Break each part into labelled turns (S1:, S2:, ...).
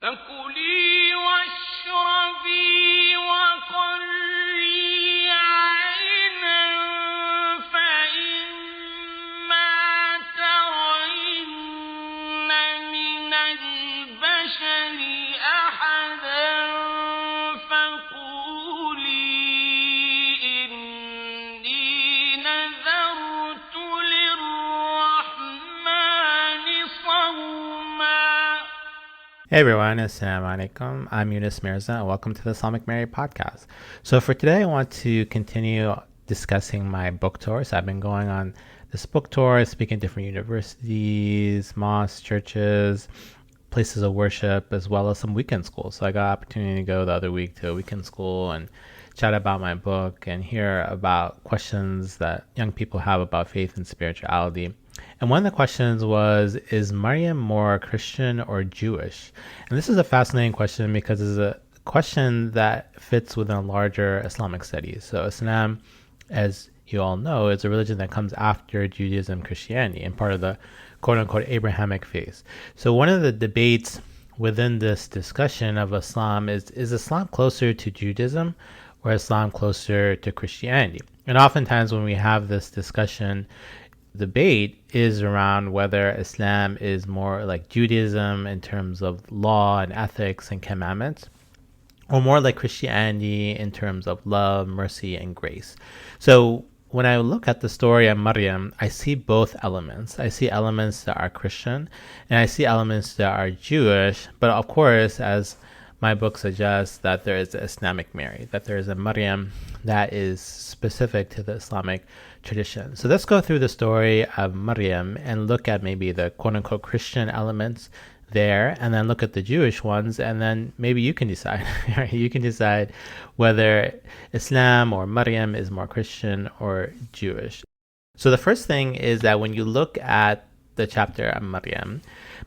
S1: فكلي واشربي وقري عينا فإما ترين من البشر أحدا فقولي إني نذرت للرحمن صوما.
S2: Hey everyone, Assalamu alaikum. I'm Yunus Mirza and welcome to the Islamic Mary podcast. So for today, I want to continue discussing my book tour. So I've been going on this book tour, speaking at different universities, mosques, churches, places of worship, as well as some weekend schools. So I got an opportunity to go the other week to a weekend school and chat about my book and hear about questions that young people have about faith and spirituality. And one of the questions was, is Maryam more Christian or Jewish? And this is a fascinating question because it's a question that fits within larger Islamic studies. So Islam, as you all know, is a religion that comes after Judaism and Christianity and part of the quote-unquote Abrahamic faith. So one of the debates within this discussion of Islam is Islam closer to Judaism or Islam closer to Christianity? And oftentimes when we have this discussion, debate is around whether Islam is more like Judaism in terms of law and ethics and commandments, or more like Christianity in terms of love, mercy, and grace. So when I look at the story of Maryam, I see both elements. I see elements that are Christian, and I see elements that are Jewish, but of course, as my book suggests, that there is an Islamic Mary, that there is a Maryam that is specific to the Islamic tradition. So let's go through the story of Maryam and look at maybe the quote-unquote Christian elements there, and then look at the Jewish ones, and then maybe you can decide. You can decide whether Islam or Maryam is more Christian or Jewish. So the first thing is that when you look at the chapter of Maryam,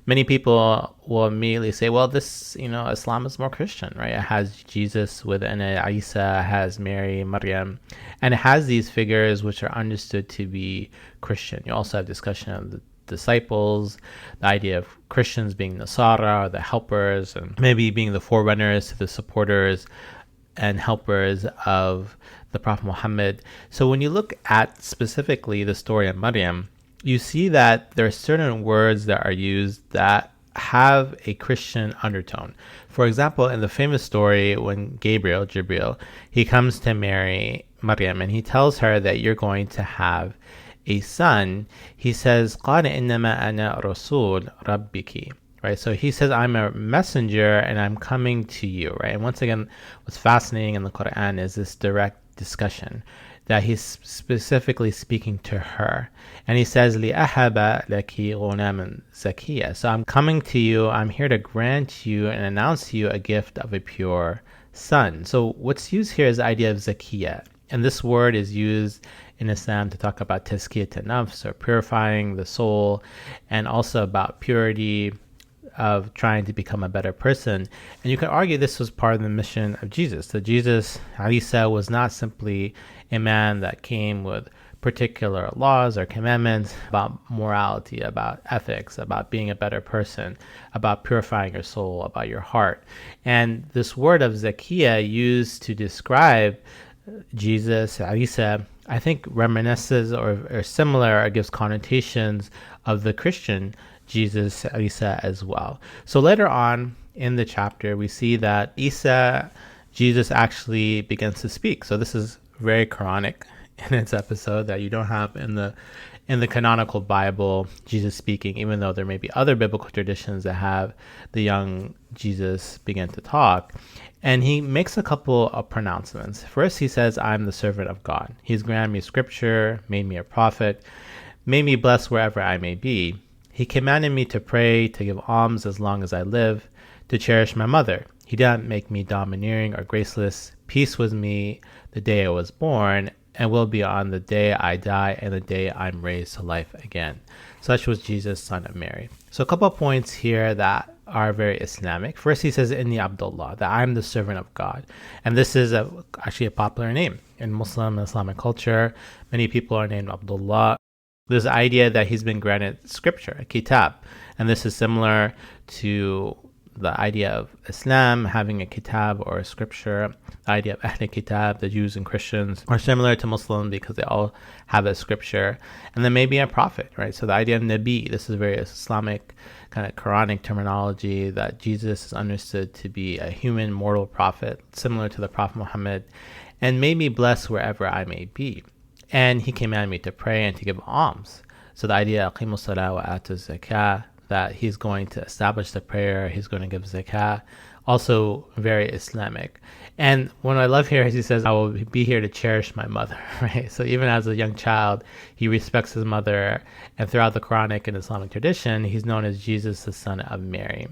S2: many people will immediately say, well, this, Islam is more Christian, right? It has Jesus within it, Isa has Mary, Maryam, and it has these figures which are understood to be Christian. You also have discussion of the disciples, the idea of Christians being Nasara, the helpers, and maybe being the forerunners to the supporters and helpers of the Prophet Muhammad. So when you look at specifically the story of Maryam, you see that there are certain words that are used that have a Christian undertone. For example, in the famous story when Jibril, he comes to Maryam, and he tells her that you're going to have a son. He says, قَالَ إِنَّمَا أَنَا رَسُولُ رَبِّكِ. Right, so he says, I'm a messenger and I'm coming to you, right? And once again, what's fascinating in the Quran is this direct discussion that he's specifically speaking to her. And he says, لِأَحَبَ لَكِ غُنَامًا زَكِيًّا. So I'm coming to you, I'm here to grant you and announce to you a gift of a pure son. So what's used here is the idea of zakiyah. And this word is used in Islam to talk about tazkiyat nafs, or purifying the soul, and also about purity of trying to become a better person. And you could argue this was part of the mission of Jesus. So Jesus, Isa, was not simply a man that came with particular laws or commandments about morality, about ethics, about being a better person, about purifying your soul, about your heart. And this word of zakiyah used to describe Jesus, Isa, I think reminisces or similar, or gives connotations of the Christian Jesus, Isa as well. So later on in the chapter, we see that Jesus actually begins to speak. So this is very Quranic in its episode, that you don't have in the canonical Bible Jesus speaking, even though there may be other biblical traditions that have the young Jesus begin to talk. And he makes a couple of pronouncements. First, he says, I'm the servant of God. He's granted me scripture, made me a prophet, made me blessed wherever I may be. He commanded me to pray, to give alms as long as I live, to cherish my mother. He didn't make me domineering or graceless. Peace was me the day I was born, and will be on the day I die and the day I'm raised to life again. Such was Jesus, son of Mary. So a couple of points here that are very Islamic. First, he says, Inni Abdullah, that I'm the servant of God. And this is actually a popular name. In Muslim and Islamic culture, many people are named Abdullah. This idea that he's been granted scripture, a kitab. And this is similar to the idea of Islam having a kitab or a scripture, the idea of Ahl Kitab, the Jews and Christians, are similar to Muslim because they all have a scripture, and then maybe a prophet, right? So the idea of Nabi, this is very Islamic kind of Quranic terminology, that Jesus is understood to be a human mortal prophet, similar to the Prophet Muhammad, and made me blessed wherever I may be. And he commanded me to pray and to give alms. So the idea, aqimu salah wa atu zakah, that he's going to establish the prayer, he's going to give zakah, also very Islamic. And what I love here is he says, I will be here to cherish my mother, right? So even as a young child, he respects his mother. And throughout the Quranic and Islamic tradition, he's known as Jesus, the son of Mary.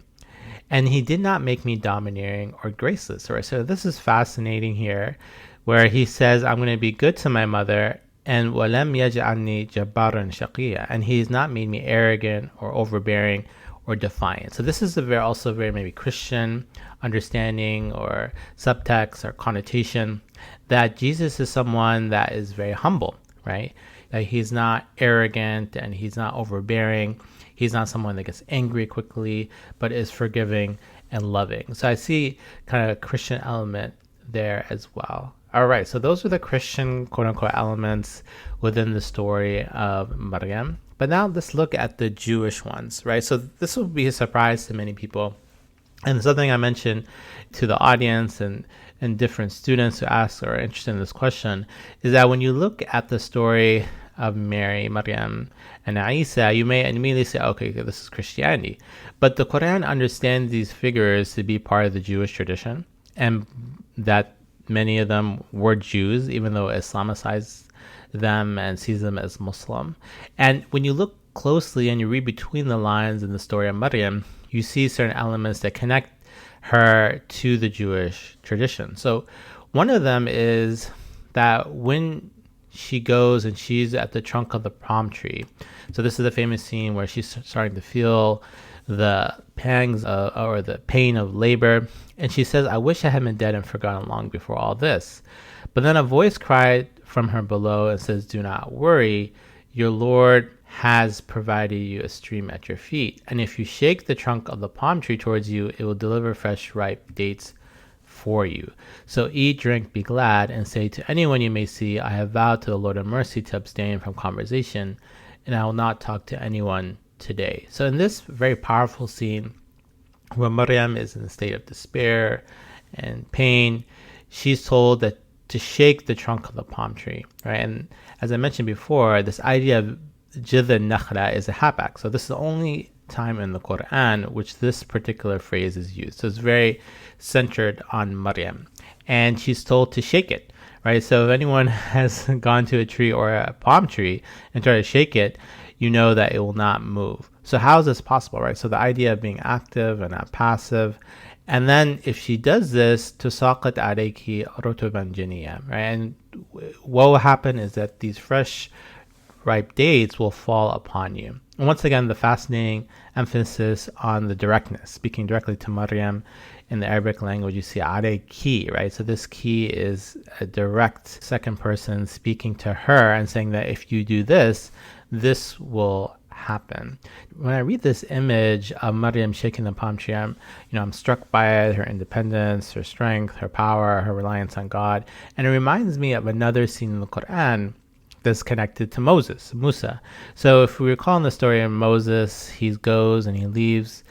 S2: And he did not make me domineering or graceless. Right? So this is fascinating here, where he says, I'm going to be good to my mother, and وَلَمْ يَجْعَلْنِي جَبَّارًا شَقِيًّا, and he has not made me arrogant or overbearing or defiant. So this is also very maybe Christian understanding or subtext or connotation, that Jesus is someone that is very humble, right? That he's not arrogant and he's not overbearing. He's not someone that gets angry quickly, but is forgiving and loving. So I see kind of a Christian element there as well. All right, so those are the Christian quote-unquote elements within the story of Maryam. But now let's look at the Jewish ones, right? So this will be a surprise to many people. And something I mentioned to the audience and different students who ask or are interested in this question is that when you look at the story of Maryam, and Isa, you may immediately say, okay, this is Christianity. But the Quran understands these figures to be part of the Jewish tradition, and that many of them were Jews, even though it Islamicized them and sees them as Muslim. And when you look closely and you read between the lines in the story of Maryam, you see certain elements that connect her to the Jewish tradition. So one of them is that when she goes and she's at the trunk of the palm tree, so this is the famous scene where she's starting to feel the pangs or the pain of labor, and she says, I wish I had been dead and forgotten long before all this. But then a voice cried from her below and says, do not worry, your Lord has provided you a stream at your feet, and if you shake the trunk of the palm tree towards you, it will deliver fresh ripe dates for you. So eat, drink, be glad, and say to anyone you may see, I have vowed to the Lord of mercy to abstain from conversation, and I will not talk to anyone today. So in this very powerful scene where Maryam is in a state of despair and pain, she's told that to shake the trunk of the palm tree, right? And as I mentioned before, this idea of jidh nakhla is a hapak. So this is the only time in the Quran which this particular phrase is used. So it's very centered on Maryam, and she's told to shake it, right? So if anyone has gone to a tree or a palm tree and tried to shake it, you know that it will not move. So how is this possible, right? So the idea of being active and not passive. And then if she does this, tusaqat alayki rutuban janiya, right? And what will happen is that these fresh ripe dates will fall upon you. And once again, the fascinating emphasis on the directness, speaking directly to Maryam. In the Arabic language, you see alayki, right? So this key is a direct second person speaking to her and saying that if you do this, this will happen. When I read this image of Maryam shaking the palm tree, I'm struck by it, her independence, her strength, her power, her reliance on God. And it reminds me of another scene in the Quran that's connected to Moses, Musa. So if we recall in the story of Moses, he goes and he leaves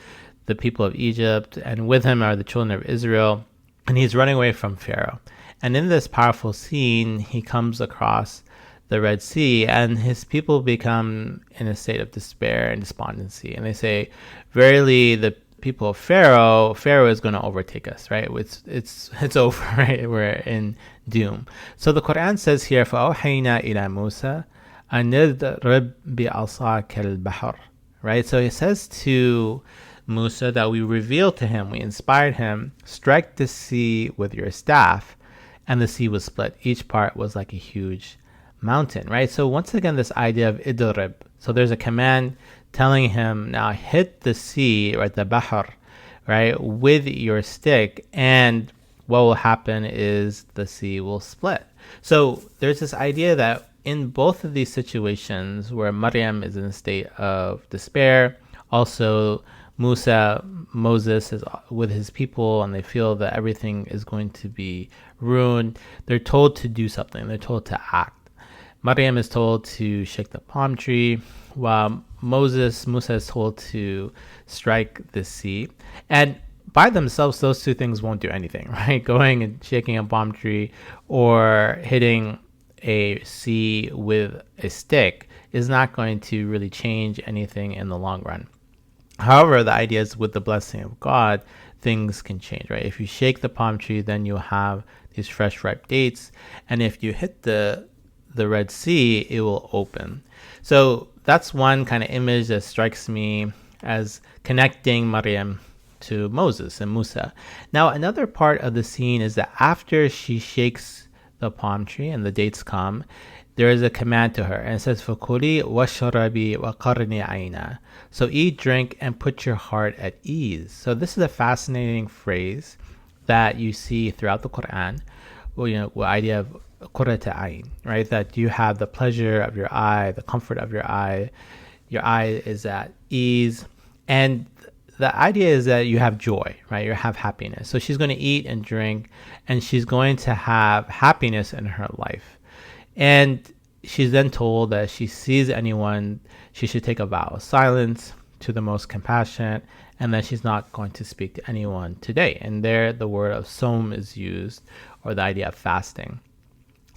S2: the people of Egypt, and with him are the children of Israel, and he's running away from Pharaoh. And in this powerful scene, he comes across the Red Sea, and his people become in a state of despair and despondency. And they say, verily, the people of Pharaoh is going to overtake us, right? It's over, right? We're in doom. So the Quran says here, فَأَوْحَيْنَا إِلَى مُوسَى أَنِ اضْرِبْ بِعَصَاكَ الْبَحْرَ, right? So it says to Musa that we revealed to him, we inspired him, strike the sea with your staff, and the sea was split. Each part was like a huge mountain, right? So once again, this idea of idrib. So there's a command telling him, now hit the sea, right, the bahr, right, with your stick, and what will happen is the sea will split. So there's this idea that in both of these situations where Maryam is in a state of despair, also Moses is with his people and they feel that everything is going to be ruined, they're told to do something. They're told to act. Maryam is told to shake the palm tree, while Musa is told to strike the sea. And by themselves, those two things won't do anything, right? Going and shaking a palm tree or hitting a sea with a stick is not going to really change anything in the long run. However, the idea is with the blessing of God, things can change, right? If you shake the palm tree, then you'll have these fresh, ripe dates. And if you hit the Red Sea, it will open. So that's one kind of image that strikes me as connecting Maryam to Moses and Musa. Now, another part of the scene is that after she shakes the palm tree and the dates come, there is a command to her, and it says, فَكُلِي وَاشْرَبِي وَقَرِّنِي عَيْنًا. So eat, drink, and put your heart at ease. So this is a fascinating phrase that you see throughout the Quran. Well, the idea of qurrata ayn, right? That you have the pleasure of your eye, the comfort of your eye. Your eye is at ease. And the idea is that you have joy, right? You have happiness. So she's going to eat and drink, and she's going to have happiness in her life. And she's then told that if she sees anyone, she should take a vow of silence to the most compassionate, and that she's not going to speak to anyone today. And there the word of som is used, or the idea of fasting.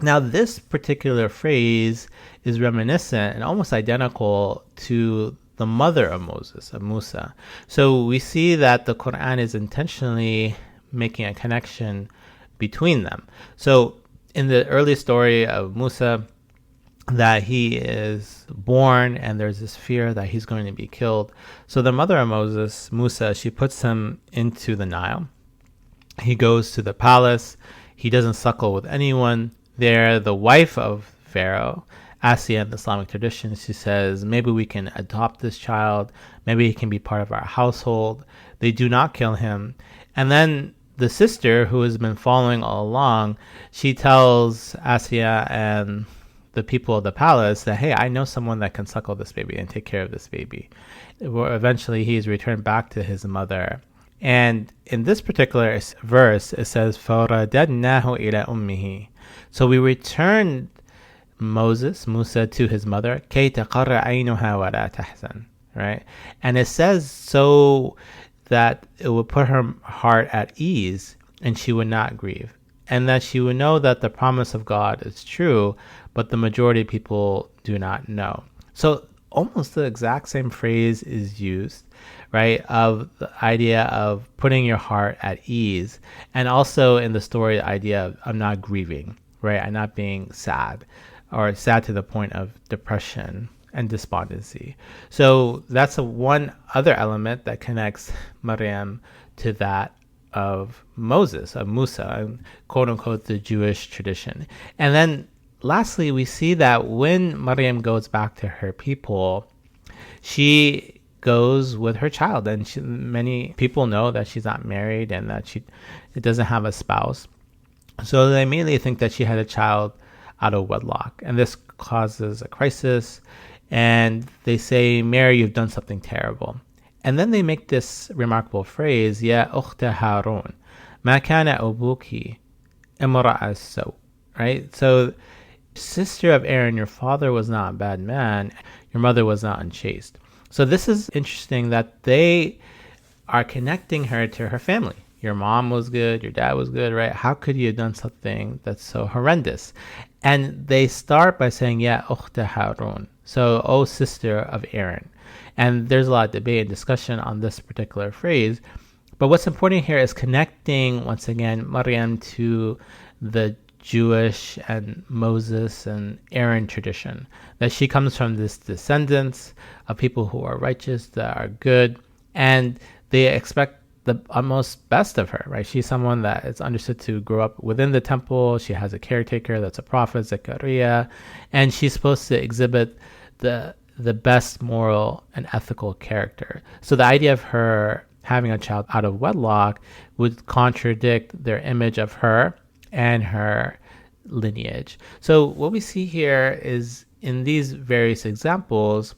S2: Now, this particular phrase is reminiscent and almost identical to the mother of Moses, of Musa. So we see that the Quran is intentionally making a connection between them. So in the early story of Musa, that he is born and there's this fear that he's going to be killed. So the mother of Moses, Musa, she puts him into the Nile. He goes to the palace. He doesn't suckle with anyone there. The wife of Pharaoh, Asiya in the Islamic tradition, she says, maybe we can adopt this child. Maybe he can be part of our household. They do not kill him. And then the sister, who has been following all along, she tells Asiya and the people of the palace that, hey, I know someone that can suckle this baby and take care of this baby. Eventually, he is returned back to his mother. And in this particular verse, it says, فَرَدَدْنَاهُ إِلَى أُمِّهِ. So we returned Musa, to his mother, كَيْ تَقَرَّ عَيْنُهَا وَلَا تَحْزَنْ. Right? And it says so that it would put her heart at ease and she would not grieve. And that she would know that the promise of God is true, but the majority of people do not know. So almost the exact same phrase is used, right, of the idea of putting your heart at ease. And also in the story, the idea of I'm not grieving, right? I'm not being sad, or sad to the point of depression and despondency. So that's one other element that connects Maryam to that of Moses, of Musa, and quote unquote the Jewish tradition. And then lastly, we see that when Maryam goes back to her people, she goes with her child, and many people know that she's not married and that she doesn't have a spouse. So they immediately think that she had a child out of wedlock, and this causes a crisis. And they say, Mary, you've done something terrible. And then they make this remarkable phrase, Ya ukhta Harun, ma kana abuki imra'a saw. Right? So, sister of Aaron, your father was not a bad man. Your mother was not unchaste. So this is interesting that they are connecting her to her family. Your mom was good, your dad was good, right? How could you have done something that's so horrendous? And they start by saying, Ya ukhta Harun. So, oh, sister of Aaron. And there's a lot of debate and discussion on this particular phrase. But what's important here is connecting, once again, Maryam to the Jewish and Moses and Aaron tradition. That she comes from this descendants of people who are righteous, that are good, and they expect the utmost best of her, right? She's someone that is understood to grow up within the temple. She has a caretaker that's a prophet, Zechariah, and she's supposed to exhibit the best moral and ethical character. So the idea of her having a child out of wedlock would contradict their image of her and her lineage. So what we see here is in these various examples,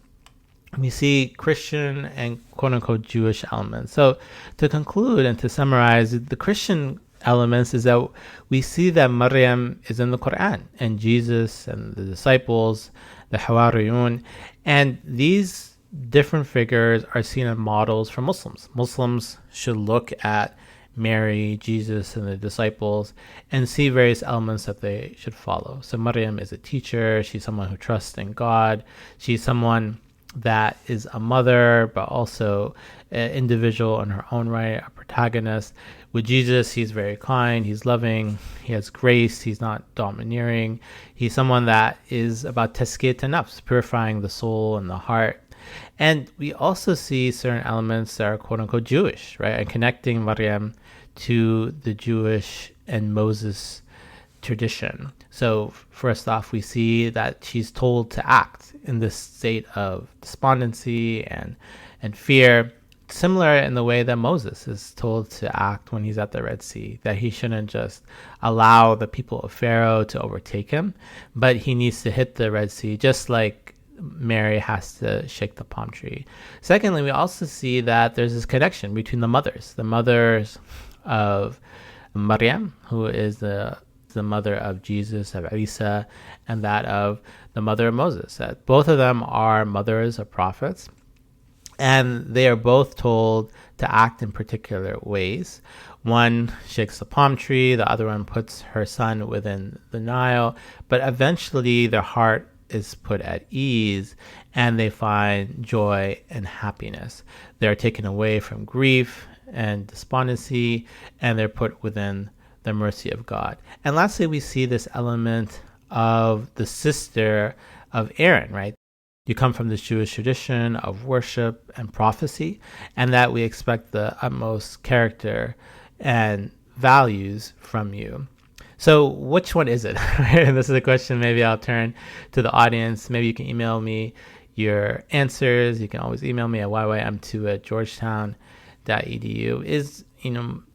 S2: we see Christian and quote-unquote Jewish elements. So to conclude and to summarize, the Christian elements is that we see that Maryam is in the Quran, and Jesus and the disciples, the Hawariyun, and these different figures are seen as models for Muslims. Muslims should look at Mary, Jesus, and the disciples and see various elements that they should follow. So Maryam is a teacher. She's someone who trusts in God. She's someone that is a mother, but also an individual in her own right, a protagonist. With Jesus, he's very kind, he's loving, he has grace, he's not domineering. He's someone that is about tazkiyat nafs, purifying the soul and the heart. And we also see certain elements that are quote-unquote Jewish, right? And connecting Maryam to the Jewish and Moses tradition. So first off, we see that she's told to act in this state of despondency and fear, similar in the way that Moses is told to act when he's at the Red Sea, that he shouldn't just allow the people of Pharaoh to overtake him, but he needs to hit the Red Sea, just like Mary has to shake the palm tree. Secondly, we also see that there's this connection between the mothers of Maryam, who is the mother of Jesus, of Isa, and that of the mother of Moses. That both of them are mothers of prophets, and they are both told to act in particular ways. One shakes the palm tree, the other one puts her son within the Nile, but eventually their heart is put at ease and they find joy and happiness. They're taken away from grief and despondency, and they're put within the mercy of God. And lastly, we see this element of the sister of Aaron, right? You come from this Jewish tradition of worship and prophecy, and that we expect the utmost character and values from you. So which one is it? And this is a question maybe I'll turn to the audience. Maybe you can email me your answers. You can always email me at yym2@georgetown.edu. Is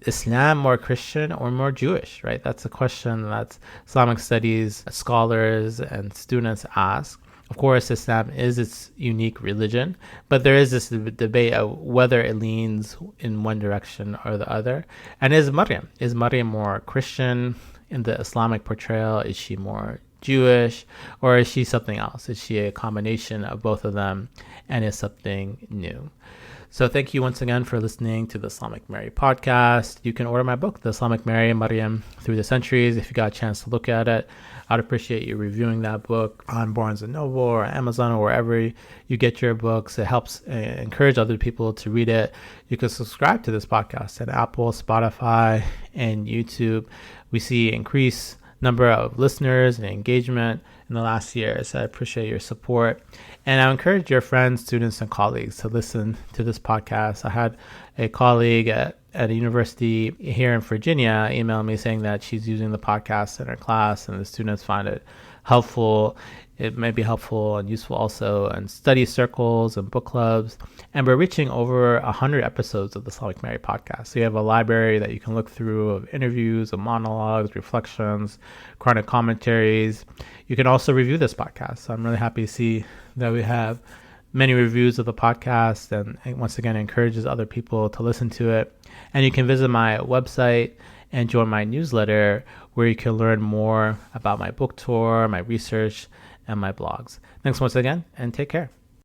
S2: Islam more Christian or more Jewish, right? That's a question that Islamic studies scholars and students ask. Of course, Islam is its unique religion, but there is this debate of whether it leans in one direction or the other. And is Maryam more Christian in the Islamic portrayal? Is she more Jewish, or is she something else? Is she a combination of both of them and is something new? So thank you once again for listening to the Islamic Mary podcast. You can order my book, The Islamic Mary, Maryam Through the Centuries, if you got a chance to look at it. I'd appreciate you reviewing that book on Barnes & Noble or Amazon or wherever you get your books. It helps encourage other people to read it. You can subscribe to this podcast at Apple, Spotify, and YouTube. We see increased number of listeners and engagement in the last year, so I appreciate your support. And I encourage your friends, students, and colleagues to listen to this podcast. I had a colleague at a university here in Virginia email me saying that she's using the podcast in her class and the students find it helpful. It may be helpful and useful also in study circles and book clubs. And we're reaching over 100 episodes of the Islamic Mary podcast. So you have a library that you can look through of interviews, of monologues, reflections, Quranic commentaries. You can also review this podcast. So I'm really happy to see that we have many reviews of the podcast, and once again encourages other people to listen to it. And you can visit my website and join my newsletter, where you can learn more about my book tour, my research, and my blogs. Thanks once again, and take care.